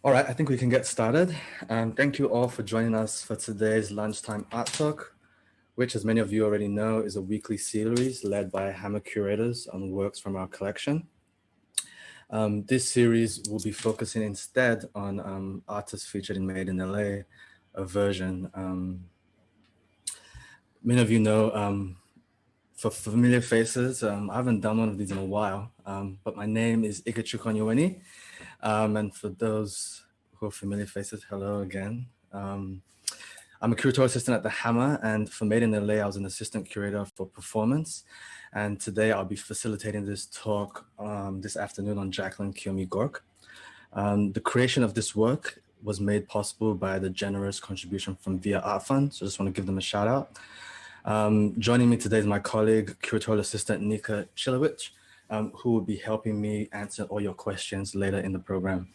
All right, I think we can get started. Thank you all for joining us for today's Lunchtime Art Talk, which, as many of you already know, is a weekly series led by Hammer curators on works from our collection. This series will be focusing instead on artists featured in Made in LA, a version. Many of you know, for familiar faces, I haven't done one of these in a while, but my name is Ikechukwu Onyewuenyi. And for those who are familiar faces, hello again. I'm a curatorial assistant at the Hammer, and for Made in LA, I was an assistant curator for performance. And today I'll be facilitating this talk this afternoon on Jacqueline Kiyomi Gork. The creation of this work was made possible by the generous contribution from Via Art Fund, so I just want to give them a shout out. Joining me today is my colleague, curatorial assistant Nika Chilowich, who will be helping me answer all your questions later in the program.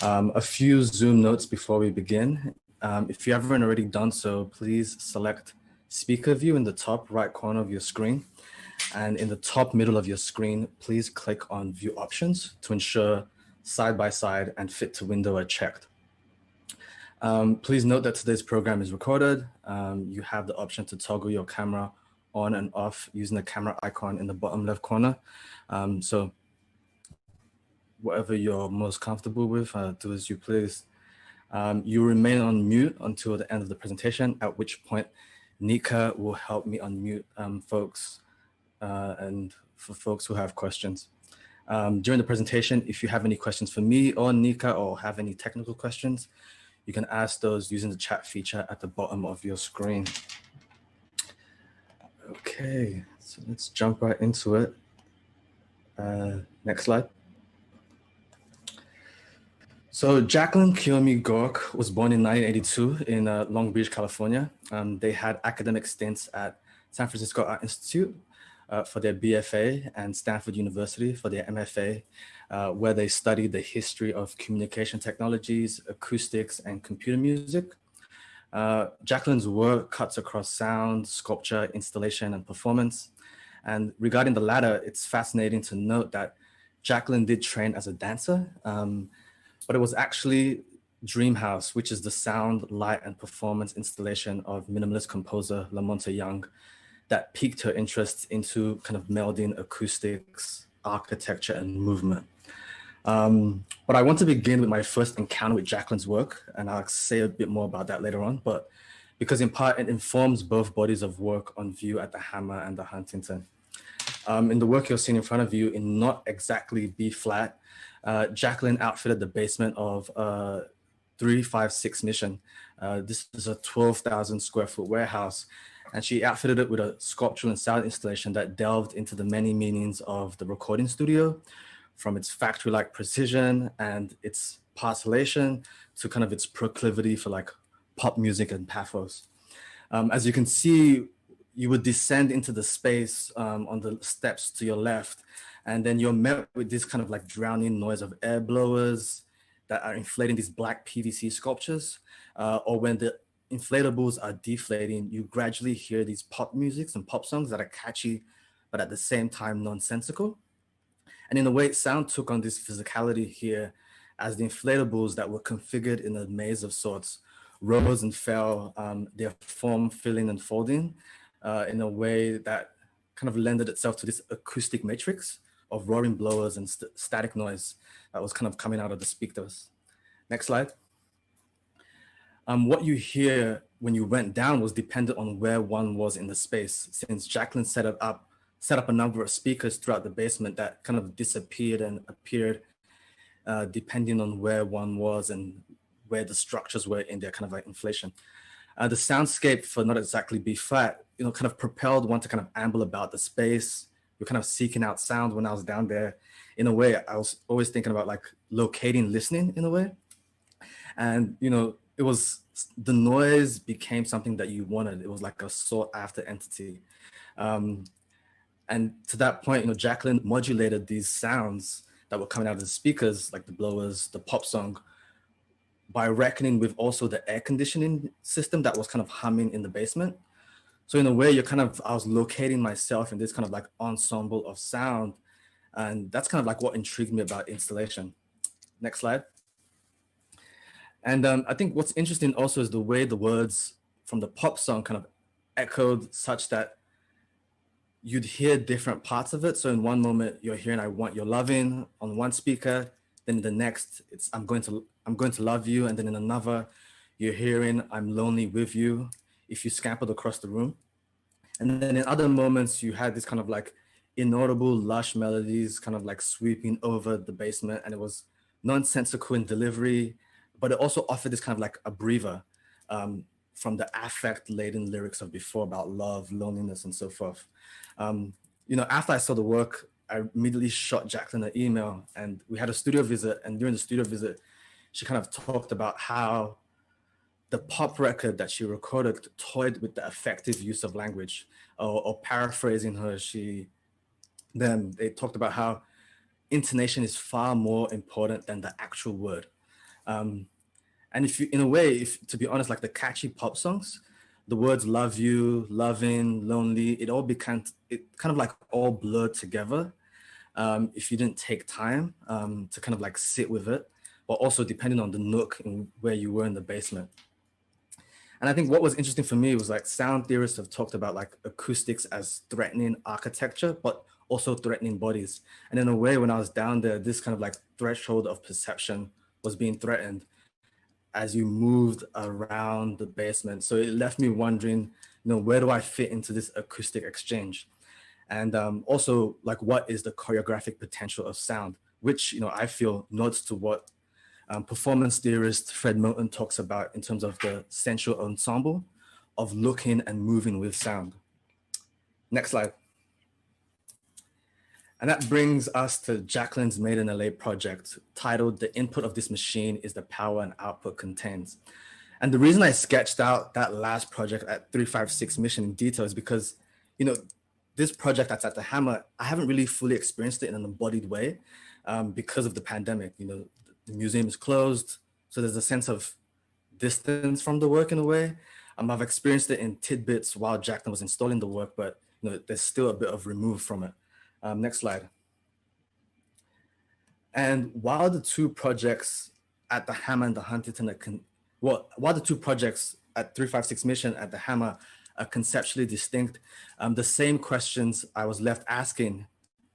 A few Zoom notes before we begin. If you haven't already done so, please select speaker view in the top right corner of your screen. And in the top middle of your screen, please click on view options to ensure side by side and fit to window are checked. Please note that today's program is recorded. You have the option to toggle your camera on and off using the camera icon in the bottom left corner. So whatever you're most comfortable with, do as you please. You remain on mute until the end of the presentation, at which point Nika will help me unmute folks and for folks who have questions. During the presentation, if you have any questions for me or Nika or have any technical questions, you can ask those using the chat feature at the bottom of your screen. Okay, so let's jump right into it. Next slide. So Jacqueline Kiyomi Gork was born in 1982 in Long Beach, California. They had academic stints at San Francisco Art Institute for their BFA and Stanford University for their MFA, where they studied the history of communication technologies, acoustics, and computer music. Jacqueline's work cuts across sound, sculpture, installation, and performance. And regarding the latter, it's fascinating to note that Jacqueline did train as a dancer, but it was actually Dreamhouse, which is the sound, light, and performance installation of minimalist composer Lamonte Young, that piqued her interest into kind of melding acoustics, architecture, and movement. But I want to begin with my first encounter with Jacqueline's work, and I'll say a bit more about that later on, but because in part it informs both bodies of work on view at the Hammer and the Huntington. In the work you're seeing in front of you, in not exactly B flat, Jacqueline outfitted the basement of 356 Mission. This is a 12,000 square foot warehouse, and she outfitted it with a sculptural and sound installation that delved into the many meanings of the recording studio, from its factory-like precision and its parcellation to kind of its proclivity for like pop music and pathos. As you can see, you would descend into the space on the steps to your left, and then you're met with this kind of like drowning noise of air blowers that are inflating these black PVC sculptures, or when the inflatables are deflating, you gradually hear these pop musics and pop songs that are catchy, but at the same time nonsensical. And in a way, sound took on this physicality here as the inflatables that were configured in a maze of sorts rose and fell, their form filling and folding in a way that kind of lended itself to this acoustic matrix of roaring blowers and static noise that was kind of coming out of the speakers. Next slide. What you hear when you went down was dependent on where one was in the space, since Jacqueline set up a number of speakers throughout the basement that kind of disappeared and appeared depending on where one was and where the structures were in their kind of like inflation. The soundscape for not exactly B flat, kind of propelled one to kind of amble about the space. You're kind of seeking out sound. When I was down there, in a way, I was always thinking about like locating listening in a way. And, it was, the noise became something that you wanted. It was like a sought after entity. And to that point, Jacqueline modulated these sounds that were coming out of the speakers, like the blowers, the pop song, by reckoning with also the air conditioning system that was kind of humming in the basement. So in a way, I was locating myself in this kind of like ensemble of sound. And that's kind of like what intrigued me about installation. Next slide. And I think what's interesting also is the way the words from the pop song kind of echoed such that you'd hear different parts of it. So in one moment you're hearing "I want your loving" on one speaker, then the next it's I'm going to love you," and then in another you're hearing "I'm lonely with you" if you scampered across the room. And then in other moments you had this kind of like inaudible lush melodies kind of like sweeping over the basement, and it was nonsensical in delivery, but it also offered this kind of like a breather from the affect-laden lyrics of before about love, loneliness, and so forth. After I saw the work, I immediately shot Jacqueline an email, and we had a studio visit. And during the studio visit, she kind of talked about how the pop record that she recorded toyed with the effective use of language, or paraphrasing her, they talked about how intonation is far more important than the actual word. And if you, in a way, if to be honest, like the catchy pop songs, the words "love you," "loving," "lonely," it kind of like all blurred together. If you didn't take time to kind of like sit with it, but also depending on the nook and where you were in the basement. And I think what was interesting for me was like sound theorists have talked about like acoustics as threatening architecture, but also threatening bodies. And in a way, when I was down there, this kind of like threshold of perception was being threatened as you moved around the basement. So it left me wondering, where do I fit into this acoustic exchange? And also like, what is the choreographic potential of sound, which, I feel nods to what performance theorist Fred Moten talks about in terms of the sensual ensemble of looking and moving with sound. Next slide. And that brings us to Jacqueline's Made in LA project titled "The Input of This Machine is the Power and Output Contains." And the reason I sketched out that last project at 356 Mission in detail is because, this project that's at the Hammer, I haven't really fully experienced it in an embodied way because of the pandemic. The museum is closed, so there's a sense of distance from the work in a way. I've experienced it in tidbits while Jacqueline was installing the work, but there's still a bit of remove from it. Next slide. And while the two projects at the Hammer and the Huntington, while the two projects at 356 Mission at the Hammer are conceptually distinct, the same questions I was left asking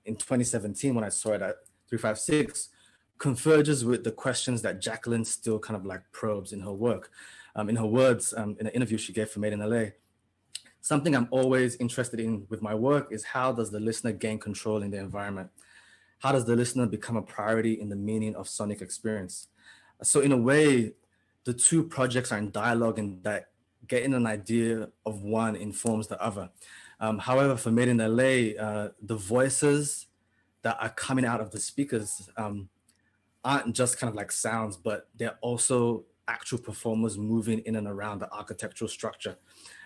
in 2017 when I saw it at 356 converges with the questions that Jacqueline still kind of like probes in her work. In her words, in an interview she gave for Made in LA, "Something I'm always interested in with my work is how does the listener gain control in the environment? How does the listener become a priority in the meaning of sonic experience?" So in a way, the two projects are in dialogue in that getting an idea of one informs the other. However, for Made in LA, the voices that are coming out of the speakers aren't just kind of like sounds, but they're also actual performers moving in and around the architectural structure.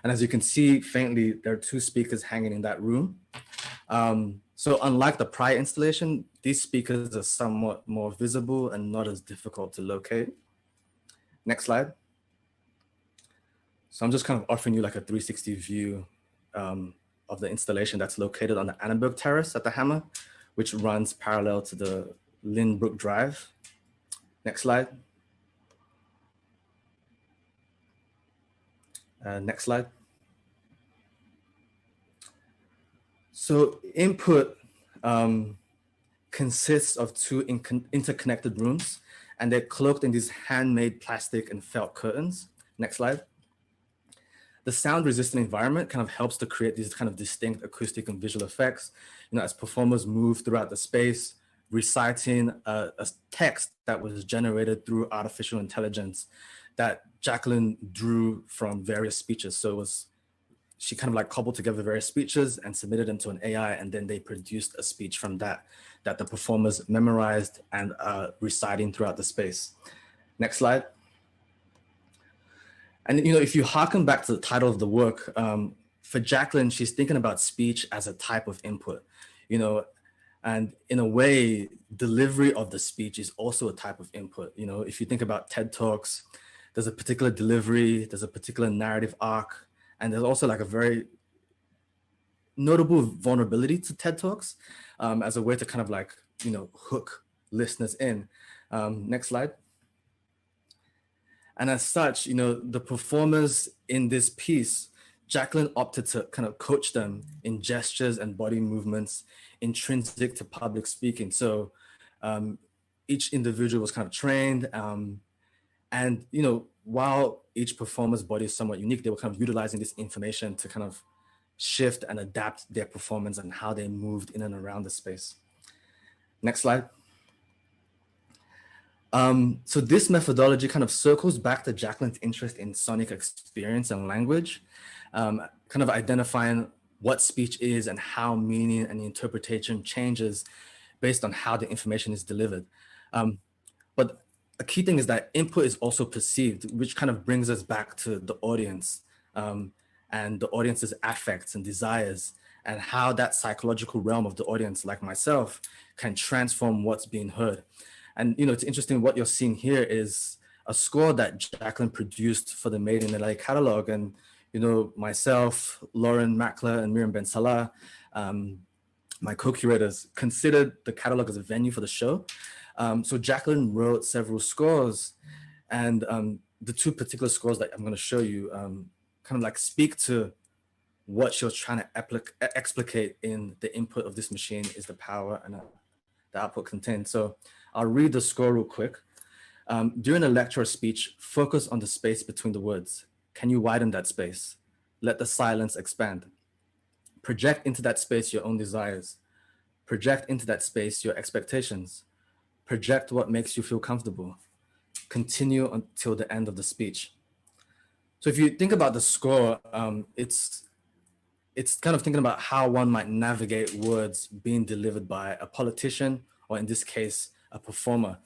And as you can see faintly, there are two speakers hanging in that room. So unlike the prior installation, these speakers are somewhat more visible and not as difficult to locate. Next slide. So I'm just kind of offering you like a 360 view of the installation that's located on the Annenberg Terrace at the Hammer, which runs parallel to the Lynbrook Drive. Next slide. Next slide. So input consists of two interconnected rooms, and they're cloaked in these handmade plastic and felt curtains. Next slide. The sound resistant environment kind of helps to create these kind of distinct acoustic and visual effects, as performers move throughout the space, reciting a text that was generated through artificial intelligence that Jacqueline drew from various speeches. So she kind of like cobbled together various speeches and submitted them to an AI, and then they produced a speech from that the performers memorized and reciting throughout the space. Next slide. And if you harken back to the title of the work, for Jacqueline, she's thinking about speech as a type of input, and in a way, delivery of the speech is also a type of input. If you think about TED Talks, there's a particular delivery, there's a particular narrative arc, and there's also like a very notable vulnerability to TED Talks as a way to kind of like, hook listeners in. Next slide. And as such, the performers in this piece, Jacqueline opted to kind of coach them in gestures and body movements intrinsic to public speaking. So each individual was kind of trained. And, while each performer's body is somewhat unique, they were kind of utilizing this information to kind of shift and adapt their performance and how they moved in and around the space. Next slide. So this methodology kind of circles back to Jacqueline's interest in sonic experience and language, kind of identifying what speech is and how meaning and interpretation changes based on how the information is delivered. But a key thing is that input is also perceived, which kind of brings us back to the audience and the audience's affects and desires, and how that psychological realm of the audience, like myself, can transform what's being heard. And it's interesting, what you're seeing here is a score that Jacqueline produced for the Made in LA catalog. And myself, Lauren Mackler, and Miriam Ben Salah, my co-curators, considered the catalog as a venue for the show. So Jacqueline wrote several scores, and the two particular scores that I'm going to show you kind of like speak to what she was trying to explicate in the input of this machine is the power and the output contained. So I'll read the score real quick. During a lecture or speech, focus on the space between the words. Can you widen that space? Let the silence expand. Project into that space your own desires. Project into that space your expectations. Project what makes you feel comfortable. Continue until the end of the speech. So if you think about the score, it's kind of thinking about how one might navigate words being delivered by a politician, or in this case, a performer.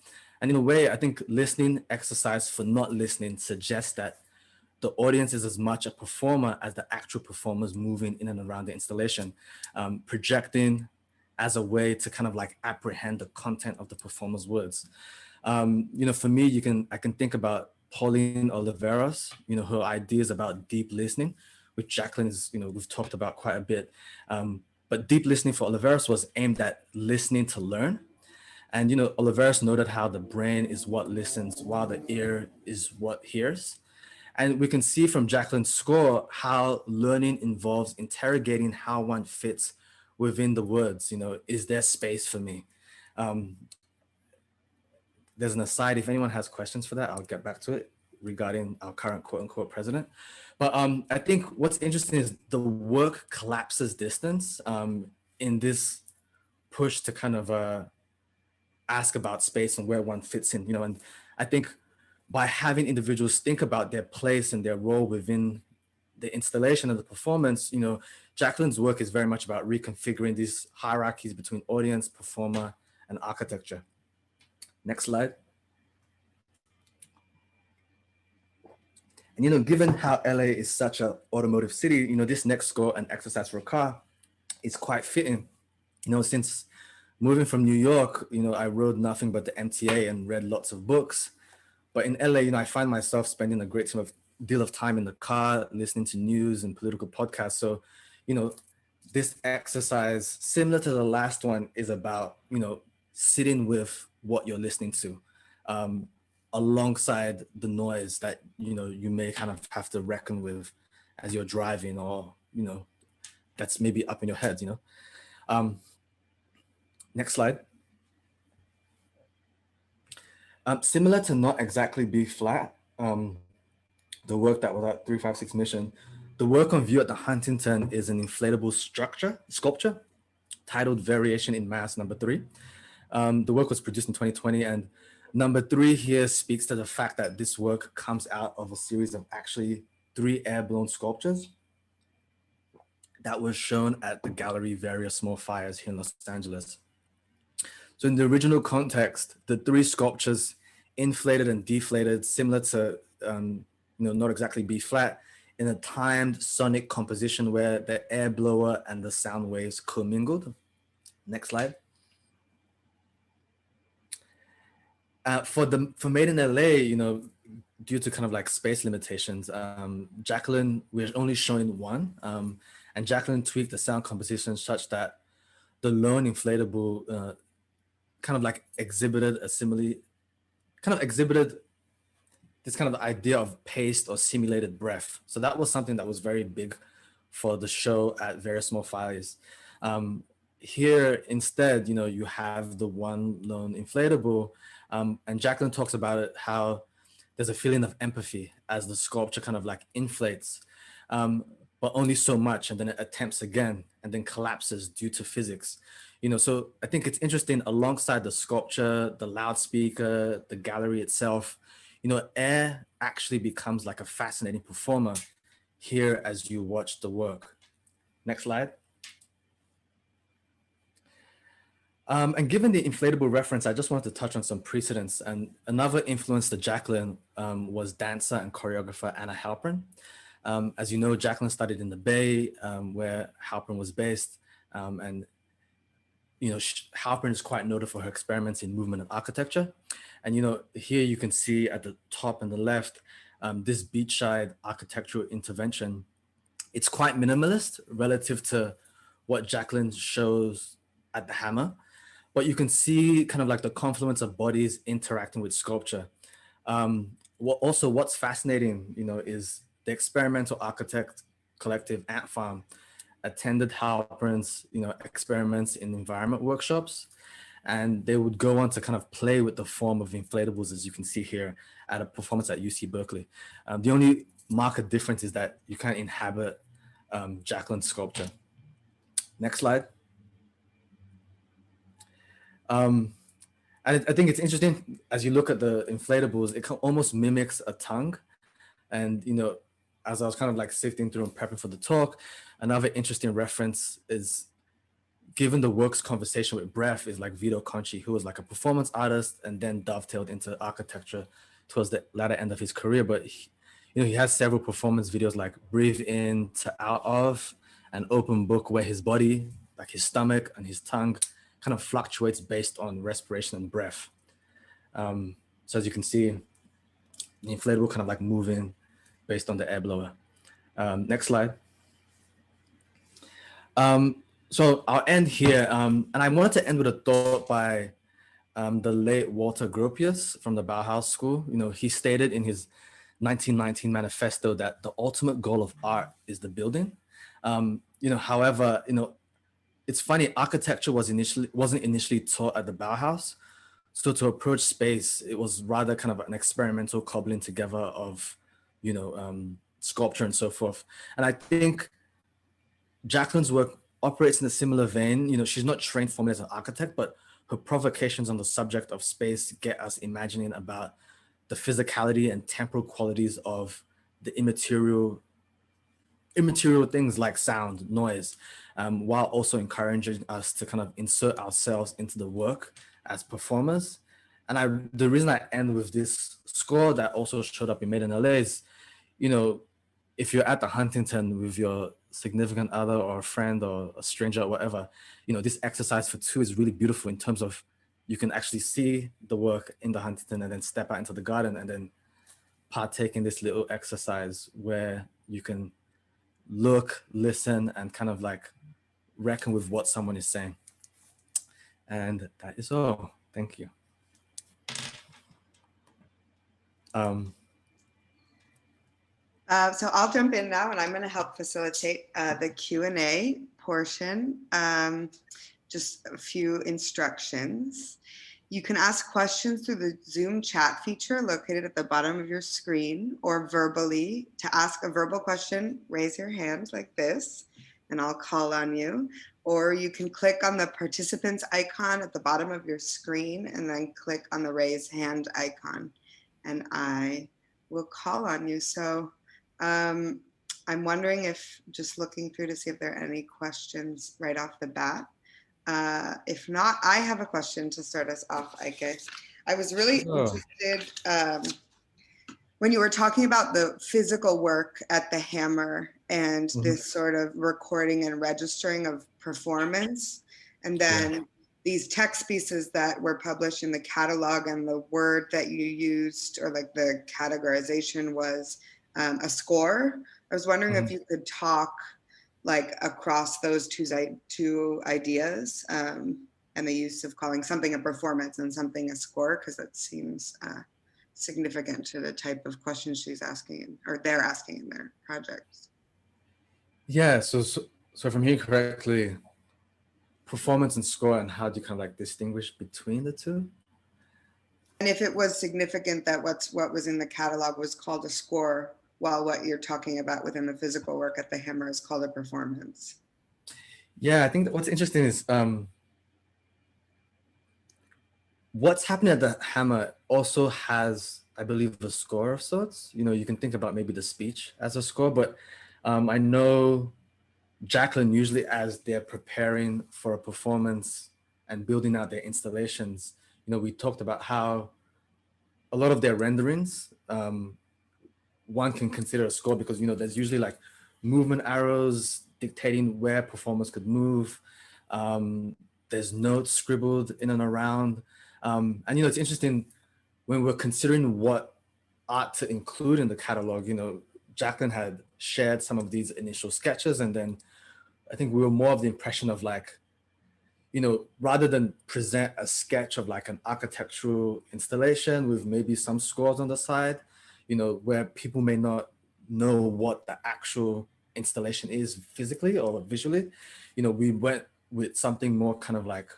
And in a way, I think listening exercise for not listening suggests that the audience is as much a performer as the actual performers moving in and around the installation, projecting as a way to kind of like apprehend the content of the performer's words. For me, I can think about Pauline Oliveros, her ideas about deep listening, which Jacqueline is, we've talked about quite a bit. But deep listening for Oliveros was aimed at listening to learn. And, Oliveros noted how the brain is what listens while the ear is what hears. And we can see from Jacqueline's score how learning involves interrogating how one fits within the words. Is there space for me? There's an aside, if anyone has questions for that, I'll get back to it regarding our current quote unquote president. But I think what's interesting is the work collapses distance in this push to kind of ask about space and where one fits in, and I think by having individuals think about their place and their role within the installation of the performance, Jacqueline's work is very much about reconfiguring these hierarchies between audience, performer, and architecture. Next slide. And given how LA is such an automotive city, this next score, An Exercise for a Car, is quite fitting. Since moving from New York, I rode nothing but the MTA and read lots of books. But in LA, I find myself spending a great deal of time in the car, listening to news and political podcasts. So, this exercise, similar to the last one, is about, sitting with what you're listening to, alongside the noise that, you may kind of have to reckon with as you're driving, or, that's maybe up in your head, Next slide. Similar to Not Exactly B Flat, the work that was at 356 Mission, the work on view at the Huntington is an inflatable sculpture titled Variation in Mass number 3. The work was produced in 2020, and number 3 here speaks to the fact that this work comes out of a series of actually 3 air-blown sculptures that was shown at the gallery Various Small Fires here in Los Angeles. So in the original context, the 3 sculptures inflated and deflated, similar to Not Exactly B Flat, in a timed sonic composition where the air blower and the sound waves commingled. Next slide. For Made in LA, due to kind of like space limitations, Jacqueline, we're only showing 1, and Jacqueline tweaked the sound composition such that the lone inflatable kind of like exhibited this kind of idea of paced or simulated breath. So that was something that was very big for the show at Very Small Fires. Here, instead, you have the one lone inflatable, and Jacqueline talks about it, how there's a feeling of empathy as the sculpture kind of like inflates, but only so much, and then it attempts again and then collapses due to physics. So I think it's interesting, alongside the sculpture, the loudspeaker, the gallery itself, air actually becomes like a fascinating performer here as you watch the work. Next slide. And given the inflatable reference, I just wanted to touch on some precedents. And another influence to Jacqueline was dancer and choreographer Anna Halpern. As you know, Jacqueline studied in the Bay, where Halpern was based. And Halpern is quite noted for her experiments in movement and architecture. And here you can see at the top and the left, this beachside architectural intervention. It's quite minimalist relative to what Jacqueline shows at the Hammer, but you can see kind of like the confluence of bodies interacting with sculpture. What's fascinating, is the experimental architect collective Ant Farm attended Halpern's, experiments in environment workshops, and they would go on to kind of play with the form of inflatables, as you can see here, at a performance at UC Berkeley. The only marked difference is that you can't inhabit Jacqueline's sculpture. Next slide. And I think it's interesting, as you look at the inflatables, it almost mimics a tongue. And, as I was kind of like sifting through and prepping for the talk, another interesting reference is, given the work's conversation with breath, is like Vito Conchi, who was like a performance artist and then dovetailed into architecture towards the latter end of his career. But he has several performance videos like Breathe In to Out Of, an open book where his body, like his stomach and his tongue, kind of fluctuates based on respiration and breath. So as you can see, the inflatable kind of like moving based on the air blower. Next slide. So I'll end here. And I wanted to end with a thought by the late Walter Gropius from the Bauhaus School. He stated in his 1919 manifesto that the ultimate goal of art is the building. However, it's funny, architecture wasn't initially taught at the Bauhaus. So to approach space, it was rather kind of an experimental cobbling together of, sculpture and so forth. And I think Jacqueline's work operates in a similar vein. She's not trained formally as an architect, but her provocations on the subject of space get us imagining about the physicality and temporal qualities of the immaterial things like sound, noise, while also encouraging us to kind of insert ourselves into the work as performers. And the reason I end with this score that also showed up in Made in LA is, if you're at the Huntington with your significant other or a friend or a stranger or whatever, this exercise for two is really beautiful in terms of you can actually see the work in the Huntington and then step out into the garden and then partake in this little exercise where you can look, listen, and kind of like reckon with what someone is saying. And that is all. Thank you. So I'll jump in now, and I'm going to help facilitate the Q&A portion. Just a few instructions. You can ask questions through the Zoom chat feature located at the bottom of your screen, or verbally. To ask a verbal question, raise your hand like this, and I'll call on you. Or you can click on the participants icon at the bottom of your screen and then click on the raise hand icon, and I will call on you. So I'm wondering if, just looking through to see if there are any questions right off the bat. If not, I have a question to start us off, Ike. I was really interested when you were talking about the physical work at the Hammer and this sort of recording and registering of performance, and then these text pieces that were published in the catalog, and the word that you used, or like the categorization, was a score. I was wondering if you could talk like across those two ideas, and the use of calling something a performance and something a score, because that seems significant to the type of questions she's asking or they're asking in their projects. Yeah, so if I'm hearing correctly, performance and score, and how do you kind of like distinguish between the two? And if it was significant that what was in the catalog was called a score, while what you're talking about within the physical work at the Hammer is called a performance. Yeah, I think that what's interesting is what's happening at the Hammer also has, I believe, a score of sorts. You know, you can think about maybe the speech as a score, but I know Jacqueline, usually as they're preparing for a performance and building out their installations, you know, we talked about how a lot of their renderings, one can consider a score because, you know, there's usually like movement arrows dictating where performers could move. There's notes scribbled in and around. And, you know, it's interesting when we're considering what art to include in the catalog, you know, Jacqueline had shared some of these initial sketches, and then I think we were more of the impression of like, you know, rather than present a sketch of like an architectural installation with maybe some scores on the side, you know, where people may not know what the actual installation is physically or visually, you know, we went with something more kind of like,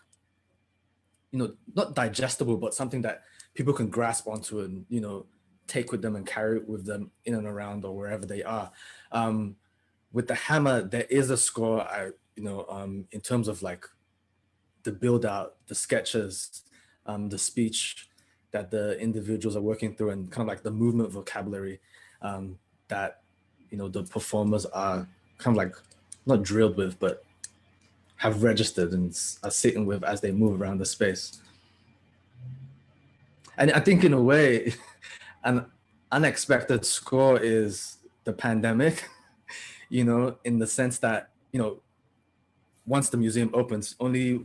you know, not digestible, but something that people can grasp onto and, you know, take with them and carry it with them in and around or wherever they are. With the Hammer, there is a score, in terms of like the build out, the sketches, the speech that the individuals are working through, and kind of like the movement vocabulary that, you know, the performers are kind of like not drilled with, but have registered and are sitting with as they move around the space. And I think in a way, an unexpected score is the pandemic, you know, in the sense that, you know, once the museum opens, only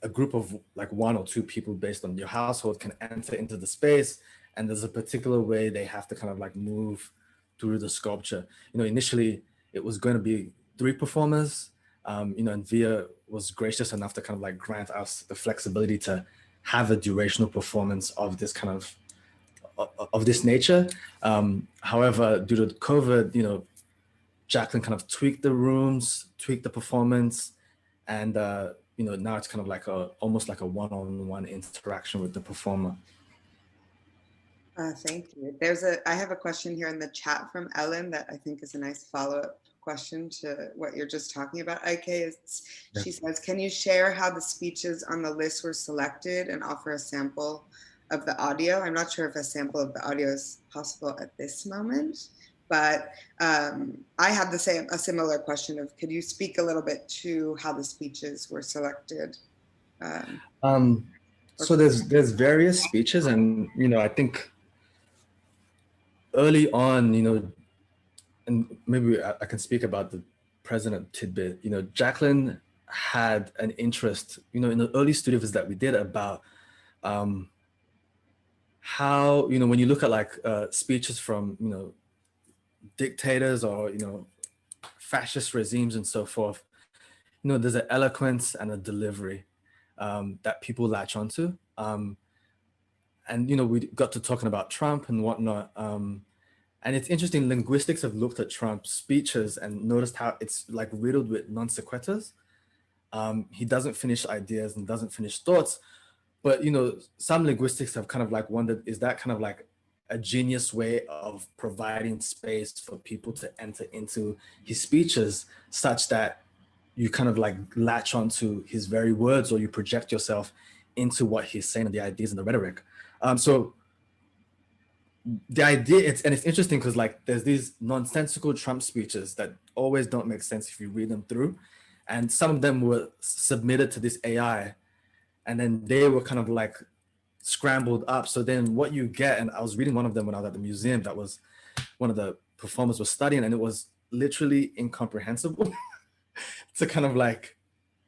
a group of like one or two people based on your household can enter into the space. And there's a particular way they have to kind of like move through the sculpture. You know, initially it was going to be 3 performers, you know, and Via was gracious enough to kind of like grant us the flexibility to have a durational performance of this kind of this nature. However, due to COVID, you know, Jacqueline kind of tweaked the rooms, tweaked the performance, and you know, now it's kind of like almost like a one-on-one interaction with the performer. Thank you. I have a question here in the chat from Ellen that I think is a nice follow-up question to what you're just talking about, Ike. She says, can you share how the speeches on the list were selected and offer a sample of the audio? I'm not sure if a sample of the audio is possible at this moment, but I had a similar question of, could you speak a little bit to how the speeches were selected? So there's various speeches, and, you know, I think early on, you know, and maybe I can speak about the president tidbit, you know, Jacqueline had an interest, you know, in the early studio visits that we did about how, you know, when you look at like speeches from, you know, dictators or, you know, fascist regimes and so forth, you know, there's an eloquence and a delivery that people latch onto. And, you know, we got to talking about Trump and whatnot. And it's interesting, linguistics have looked at Trump's speeches and noticed how it's like riddled with non sequiturs. He doesn't finish ideas and doesn't finish thoughts. But, you know, some linguistics have kind of like wondered, is that kind of like a genius way of providing space for people to enter into his speeches such that you kind of like latch onto his very words, or you project yourself into what he's saying and the ideas and the rhetoric. So the idea, it's interesting because like there's these nonsensical Trump speeches that always don't make sense if you read them through. And some of them were submitted to this AI, and then they were kind of like scrambled up. So then what you get, and I was reading one of them when I was at the museum, that was one of the performers was studying, and it was literally incomprehensible to kind of like,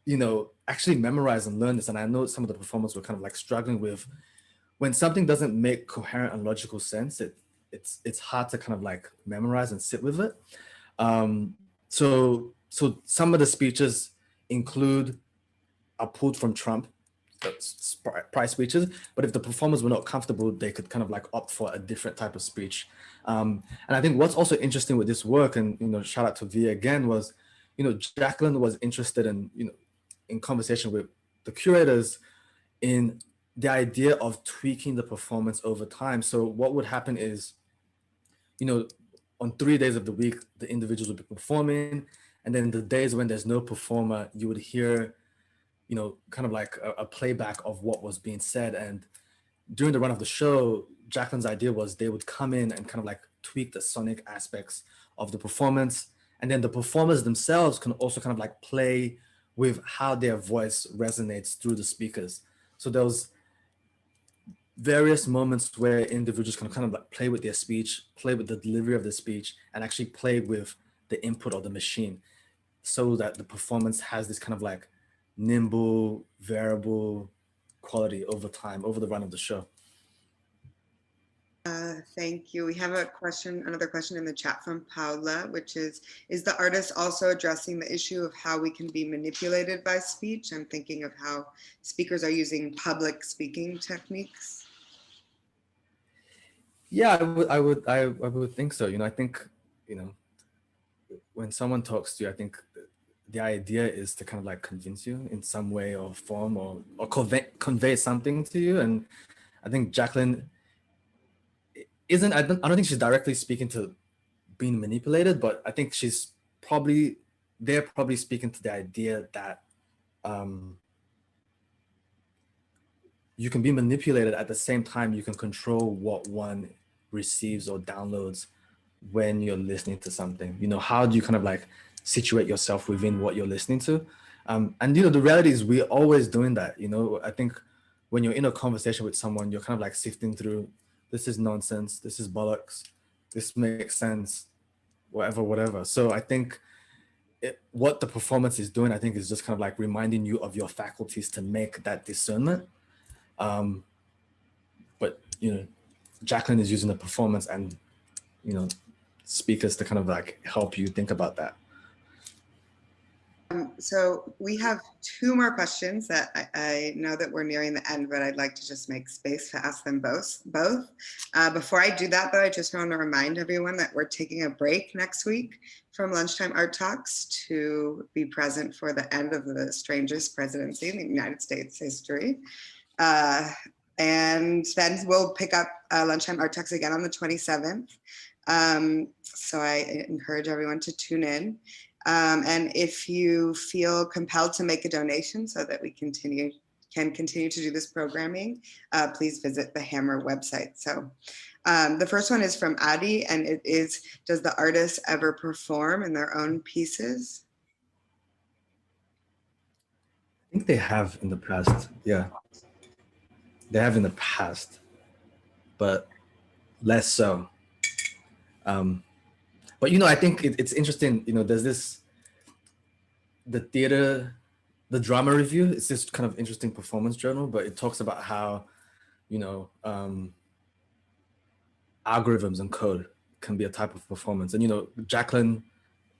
you know, actually memorize and learn this. And I know some of the performers were kind of like struggling with, when something doesn't make coherent and logical sense, it's hard to kind of like memorize and sit with it. So some of the speeches are pulled from Trump. prior speeches, but if the performers were not comfortable, they could kind of like opt for a different type of speech. And I think what's also interesting with this work, and shout out to Via again, was Jacqueline was interested in in conversation with the curators in the idea of tweaking the performance over time. So what would happen is, on 3 days of the week, the individuals would be performing, and then the days when there's no performer, you would hear kind of like a playback of what was being said. And during the run of the show, Jacqueline's idea was they would come in and kind of like tweak the sonic aspects of the performance. And then the performers themselves can also kind of like play with how their voice resonates through the speakers. So there was various moments where individuals can kind of like play with their speech, play with the delivery of the speech, and actually play with the input of the machine, so that the performance has this kind of like nimble, variable quality over time, over the run of the show. Thank you. We have another question in the chat from Paula, which is the artist also addressing the issue of how we can be manipulated by speech? I'm thinking of how speakers are using public speaking techniques. Yeah, I would think so. I think, when someone talks to you, I think the idea is to kind of like convince you in some way or form, or convey something to you. And I think Jacqueline I don't think she's directly speaking to being manipulated, but I think they're probably speaking to the idea that you can be manipulated at the same time you can control what one receives or downloads when you're listening to something. How do you kind of like situate yourself within what you're listening to? And the reality is we're always doing that. I think when you're in a conversation with someone, you're kind of like sifting through, this is nonsense, this is bollocks, this makes sense, whatever. So I think what the performance is doing, I think, is just kind of like reminding you of your faculties to make that discernment. But Jacqueline is using the performance and speakers to kind of like help you think about that. So we have 2 more questions that I know that we're nearing the end, but I'd like to just make space to ask them both. Before I do that, though, I just want to remind everyone that we're taking a break next week from Lunchtime Art Talks to be present for the end of the strangest presidency in the United States history. And then we'll pick up Lunchtime Art Talks again on the 27th. So I encourage everyone to tune in. And if you feel compelled to make a donation so that we can continue to do this programming, please visit the Hammer website. So the first one is from Adi, and it is, does the artist ever perform in their own pieces? I think they have in the past, yeah. They have in the past, but less so. But I think it's interesting. There's the drama review. It's this kind of interesting performance journal, but it talks about how algorithms and code can be a type of performance. And Jacqueline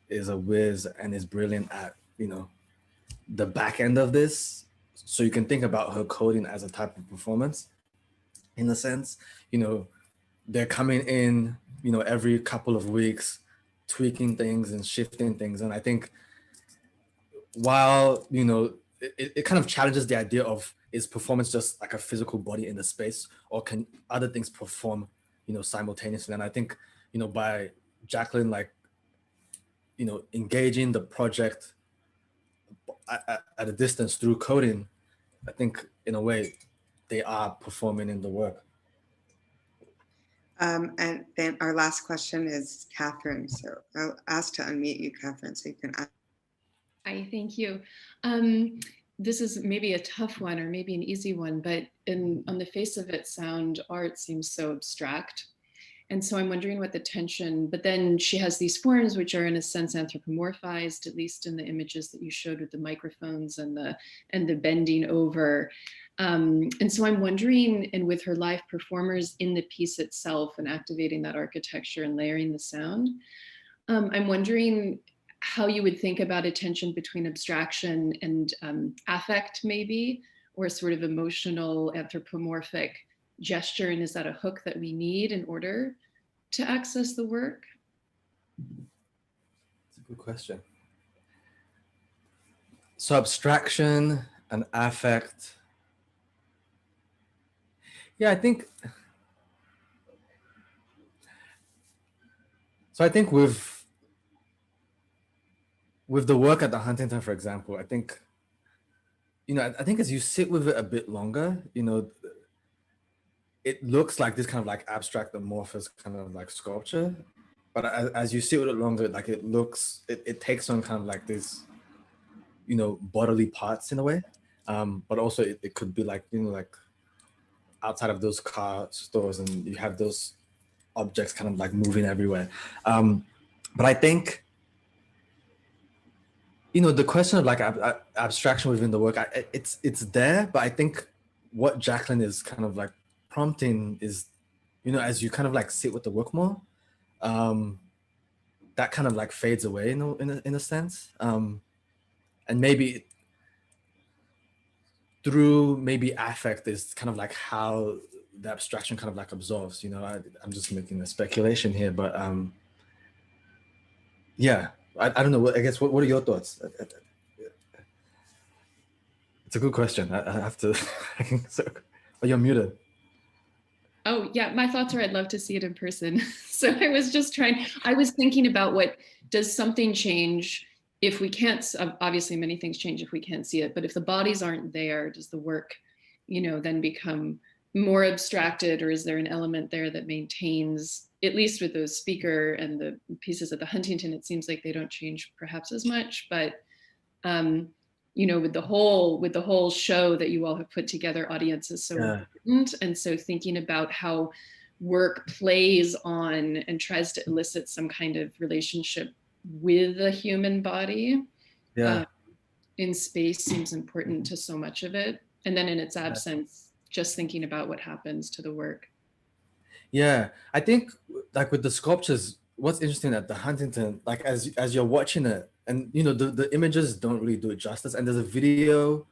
is a whiz and is brilliant at the back end of this. So you can think about her coding as a type of performance, in a sense. They're coming in, every couple of weeks, tweaking things and shifting things. And I think while, it kind of challenges the idea of, is performance just like a physical body in the space, or can other things perform, simultaneously? And I think, by Jacqueline, like, engaging the project at a distance through coding, I think in a way they are performing in the work. And then our last question is Catherine. So I'll ask to unmute you, Catherine, so you can ask. Hi, thank you. This is maybe a tough one or maybe an easy one, but on the face of it, sound art seems so abstract. And so I'm wondering what the tension, but then she has these forms which are in a sense anthropomorphized, at least in the images that you showed with the microphones and the bending over. And so I'm wondering, and with her live performers in the piece itself and activating that architecture and layering the sound, I'm wondering how you would think about a tension between abstraction and affect maybe, or sort of emotional anthropomorphic gesture? And is that a hook that we need in order to access the work? That's a good question. So abstraction and affect. Yeah, I think with the work at the Huntington, for example, I think, I think as you sit with it a bit longer, it looks like this kind of like abstract amorphous kind of like sculpture. But as you sit with it longer, like it takes on kind of like this, bodily parts in a way. But also it could be like, like outside of those car stores and you have those objects kind of like moving everywhere. But I think, the question of like abstraction within the work, it's there, but I think what Jacqueline is kind of like prompting is, as you kind of like sit with the work more, that kind of like fades away in a sense. And maybe through maybe affect is kind of like how the abstraction kind of like absorbs, I'm just making a speculation here, but yeah, I don't know. I guess, what are your thoughts? It's a good question. I have to, oh, you're muted. Oh yeah, my thoughts are I'd love to see it in person. So I was thinking about what does something change if we can't, obviously many things change if we can't see it, but if the bodies aren't there, does the work, then become more abstracted, or is there an element there that maintains, at least with those speaker and the pieces at the Huntington, it seems like they don't change perhaps as much, but with the whole show that you all have put together, audience is so important. And so thinking about how work plays on and tries to elicit some kind of relationship with the human body in space seems important to so much of it. And then in its absence, just thinking about what happens to the work. Yeah, I think like with the sculptures, what's interesting at the Huntington, like as you're watching it, and the images don't really do it justice. And there's a video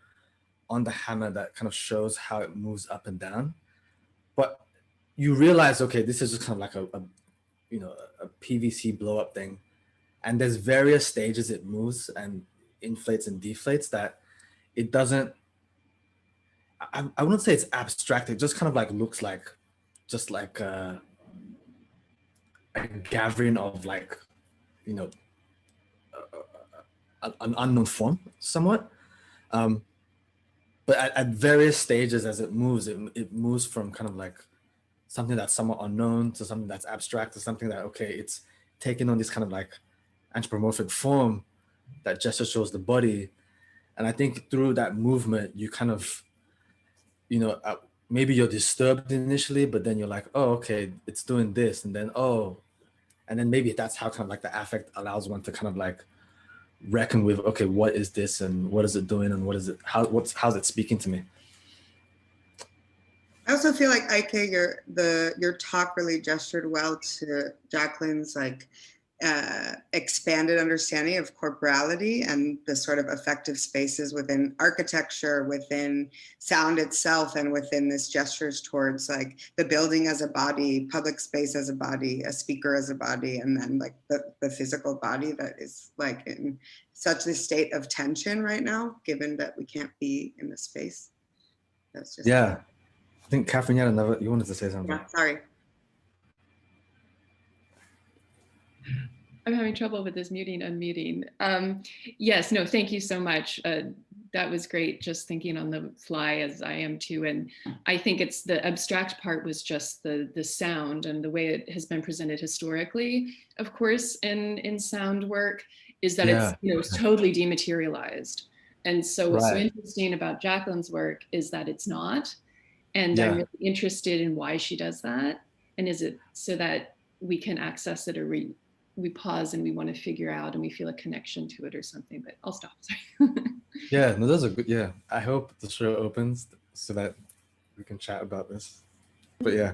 on the hammer that kind of shows how it moves up and down. But you realize, okay, this is just kind of like a PVC blow up thing. And there's various stages it moves and inflates and deflates that it doesn't, I wouldn't say it's abstract. It just kind of like looks like just like a gathering of like, an unknown form somewhat. But at various stages as it moves, it moves from kind of like something that's somewhat unknown to something that's abstract to something that, okay, it's taking on this kind of like anthropomorphic form that just shows the body. And I think through that movement, you kind of, maybe you're disturbed initially, but then you're like, oh, okay, it's doing this. And then maybe that's how kind of like the affect allows one to kind of like reckon with, okay, what is this and what is it doing and how's it speaking to me? I also feel like Ike, your talk really gestured well to Jacqueline's like expanded understanding of corporality and the sort of affective spaces within architecture, within sound itself, and within this gestures towards like the building as a body, public space as a body, a speaker as a body, and then like the physical body that is like in such a state of tension right now, given that we can't be in the space. That's just I think Catherine, you wanted to say something. Yeah, sorry. I'm having trouble with this muting, unmuting. Yes, no, thank you so much. That was great, just thinking on the fly, as I am too. And I think it's the abstract part was just the sound and the way it has been presented historically, of course, in sound work, is that it's totally dematerialized. And so what's so interesting about Jacqueline's work is that it's not. And I'm really interested in why she does that. And is it so that we can access it, or we pause and we want to figure out and we feel a connection to it or something, but I'll stop, sorry. Yeah, no, those are good. I hope the show opens so that we can chat about this, but yeah.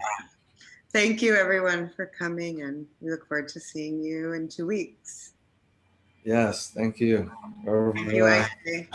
Thank you everyone for coming, and we look forward to seeing you in 2 weeks. Yes, thank you. Thank you, Ike.